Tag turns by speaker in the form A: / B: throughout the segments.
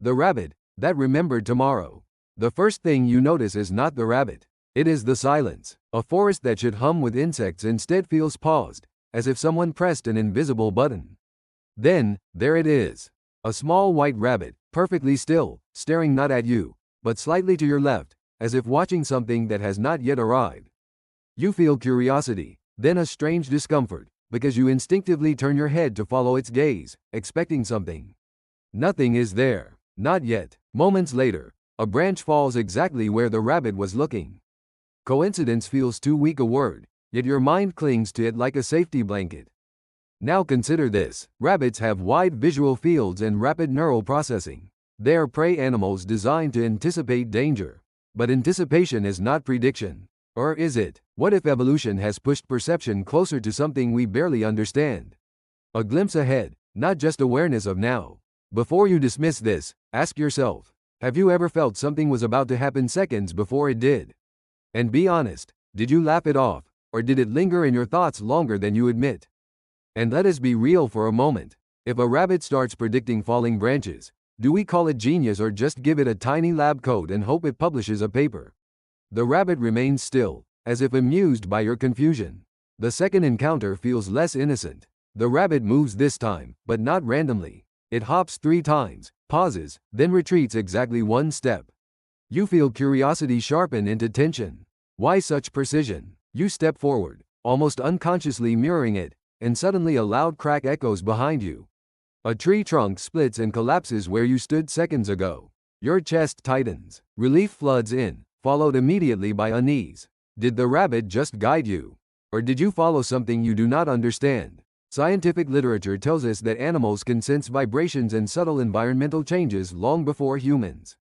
A: The rabbit that remembered tomorrow. The first thing you notice is not the rabbit. It is the silence. A forest that should hum with insects instead feels paused, as if someone pressed an invisible button. Then, there it is. A small white rabbit, perfectly still, staring not at you, but slightly to your left, as if watching something that has not yet arrived. You feel curiosity, then a strange discomfort, because you instinctively turn your head to follow its gaze, expecting something. Nothing is there. Not yet. Moments later, a branch falls exactly where the rabbit was looking. Coincidence feels too weak a word, yet your mind clings to it like a safety blanket. Now consider this. Rabbits have wide visual fields and rapid neural processing. They are prey animals designed to anticipate danger. But anticipation is not prediction. Or is it? What if evolution has pushed perception closer to something we barely understand? A glimpse ahead, not just awareness of now. Before you dismiss this, ask yourself, have you ever felt something was about to happen seconds before it did? And be honest, did you laugh it off, or did it linger in your thoughts longer than you admit? And let us be real for a moment. If a rabbit starts predicting falling branches, do we call it genius or just give it a tiny lab coat and hope it publishes a paper? The rabbit remains still, as if amused by your confusion. The second encounter feels less innocent. The rabbit moves this time, but not randomly. It hops 3 times, pauses, then retreats exactly 1 step. You feel curiosity sharpen into tension. Why such precision? You step forward, almost unconsciously mirroring it, and suddenly a loud crack echoes behind you. A tree trunk splits and collapses where you stood seconds ago. Your chest tightens. Relief floods in, followed immediately by unease. Did the rabbit just guide you? Or did you follow something you do not understand? Scientific literature tells us that animals can sense vibrations and subtle environmental changes long before humans.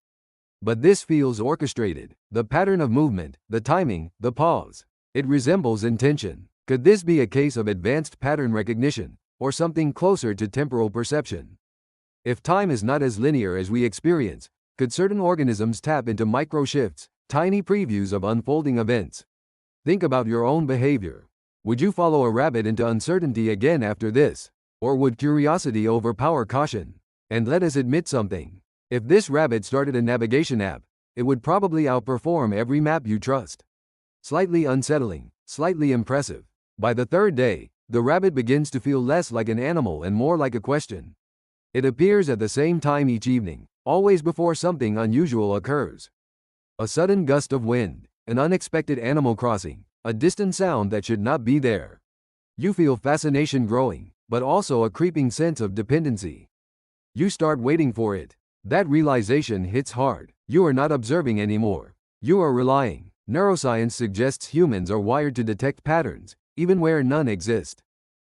A: But this feels orchestrated. The pattern of movement, the timing, the pause. It resembles intention. Could this be a case of advanced pattern recognition, or something closer to temporal perception? If time is not as linear as we experience, could certain organisms tap into micro-shifts, tiny previews of unfolding events? Think about your own behavior. Would you follow a rabbit into uncertainty again after this? Or would curiosity overpower caution? And let us admit something. If this rabbit started a navigation app, it would probably outperform every map you trust. Slightly unsettling, slightly impressive. By the 3rd day, the rabbit begins to feel less like an animal and more like a question. It appears at the same time each evening, always before something unusual occurs. A sudden gust of wind, an unexpected animal crossing, a distant sound that should not be there. You feel fascination growing, but also a creeping sense of dependency. You start waiting for it. That realization hits hard. You are not observing anymore. You are relying. Neuroscience suggests humans are wired to detect patterns, even where none exist.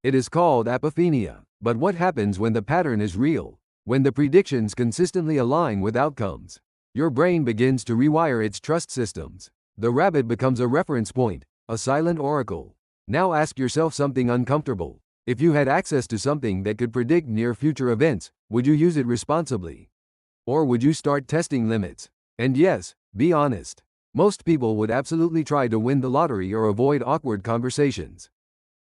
A: It is called apophenia. But what happens when the pattern is real? When the predictions consistently align with outcomes? Your brain begins to rewire its trust systems. The rabbit becomes a reference point, a silent oracle. Now ask yourself something uncomfortable. If you had access to something that could predict near-future events, would you use it responsibly? Or would you start testing limits? And yes, be honest. Most people would absolutely try to win the lottery or avoid awkward conversations.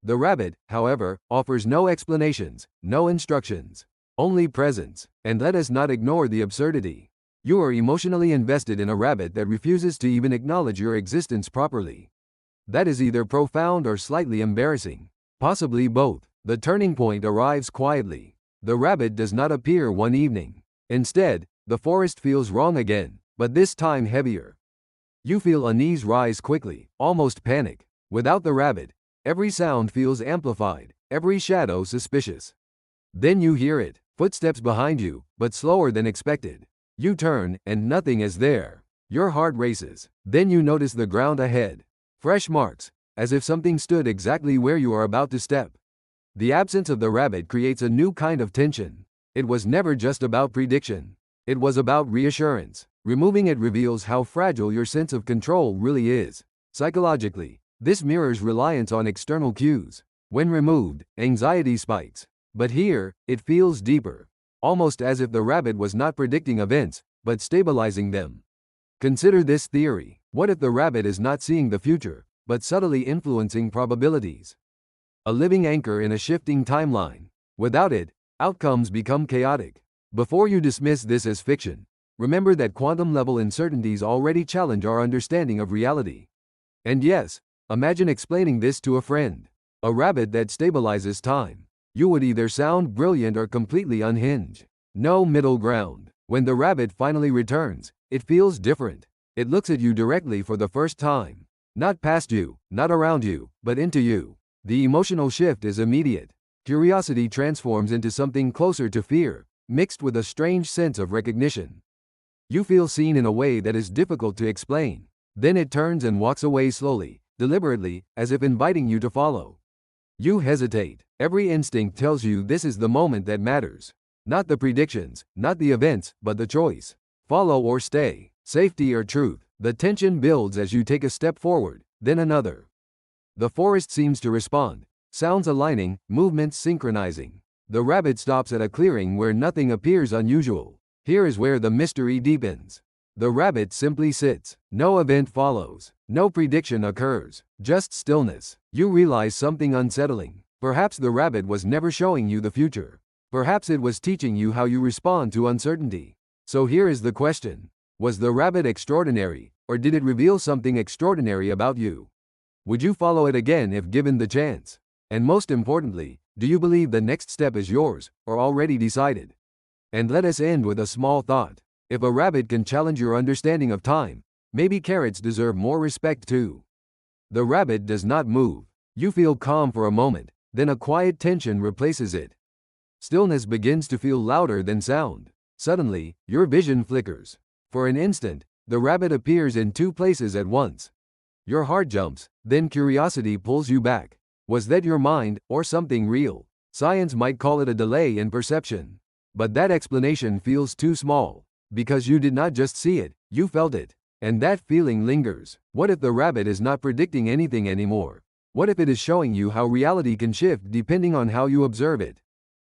A: The rabbit, however, offers no explanations, no instructions, only presence. And let us not ignore the absurdity. You are emotionally invested in a rabbit that refuses to even acknowledge your existence properly. That is either profound or slightly embarrassing. Possibly both. The turning point arrives quietly. The rabbit does not appear one evening. Instead, the forest feels wrong again, but this time heavier. You feel unease rise quickly, almost panic. Without the rabbit, every sound feels amplified, every shadow suspicious. Then you hear it, footsteps behind you, but slower than expected. You turn, and nothing is there. Your heart races. Then you notice the ground ahead. Fresh marks, as if something stood exactly where you are about to step. The absence of the rabbit creates a new kind of tension. It was never just about prediction. It was about reassurance. Removing it reveals how fragile your sense of control really is. Psychologically, this mirrors reliance on external cues. When removed, anxiety spikes. But here, it feels deeper. Almost as if the rabbit was not predicting events, but stabilizing them. Consider this theory. What if the rabbit is not seeing the future, but subtly influencing probabilities? A living anchor in a shifting timeline. Without it, outcomes become chaotic. Before you dismiss this as fiction, remember that quantum-level uncertainties already challenge our understanding of reality. And yes, imagine explaining this to a friend. A rabbit that stabilizes time. You would either sound brilliant or completely unhinged. No middle ground. When the rabbit finally returns, it feels different. It looks at you directly for the first time. Not past you, not around you, but into you. The emotional shift is immediate. Curiosity transforms into something closer to fear, mixed with a strange sense of recognition. You feel seen in a way that is difficult to explain. Then it turns and walks away slowly, deliberately, as if inviting you to follow. You hesitate. Every instinct tells you this is the moment that matters. Not the predictions, not the events, but the choice. Follow or stay. Safety or truth. The tension builds as you take a step forward, then another. The forest seems to respond. Sounds aligning, movements synchronizing. The rabbit stops at a clearing where nothing appears unusual. Here is where the mystery deepens. The rabbit simply sits. No event follows. No prediction occurs. Just stillness. You realize something unsettling. Perhaps the rabbit was never showing you the future. Perhaps it was teaching you how you respond to uncertainty. So here is the question. Was the rabbit extraordinary, or did it reveal something extraordinary about you? Would you follow it again if given the chance? And most importantly, do you believe the next step is yours, or already decided? And let us end with a small thought. If a rabbit can challenge your understanding of time, maybe carrots deserve more respect too. The rabbit does not move. You feel calm for a moment, then a quiet tension replaces it. Stillness begins to feel louder than sound. Suddenly, your vision flickers. For an instant, the rabbit appears in two places at once. Your heart jumps, then curiosity pulls you back. Was that your mind, or something real? Science might call it a delay in perception. But that explanation feels too small. Because you did not just see it, you felt it. And that feeling lingers. What if the rabbit is not predicting anything anymore? What if it is showing you how reality can shift depending on how you observe it?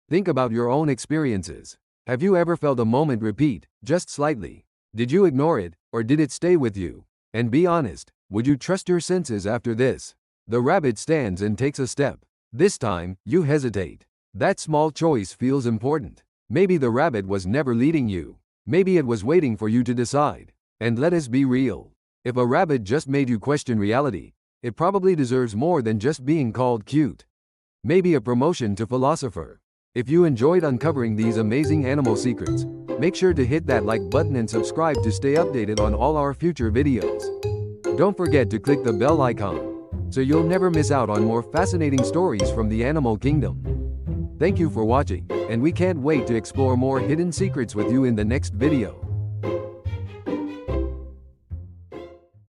A: Think about your own experiences. Have you ever felt a moment repeat, just slightly? Did you ignore it, or did it stay with you? And be honest, would you trust your senses after this? The rabbit stands and takes a step. This time, you hesitate. That small choice feels important. Maybe the rabbit was never leading you. Maybe it was waiting for you to decide. And let us be real. If a rabbit just made you question reality, it probably deserves more than just being called cute. Maybe a promotion to philosopher. If you enjoyed uncovering these amazing animal secrets, make sure to hit that like button and subscribe to stay updated on all our future videos. Don't forget to click the bell icon, so you'll never miss out on more fascinating stories from the animal kingdom. Thank you for watching, and we can't wait to explore more hidden secrets with you in the next video.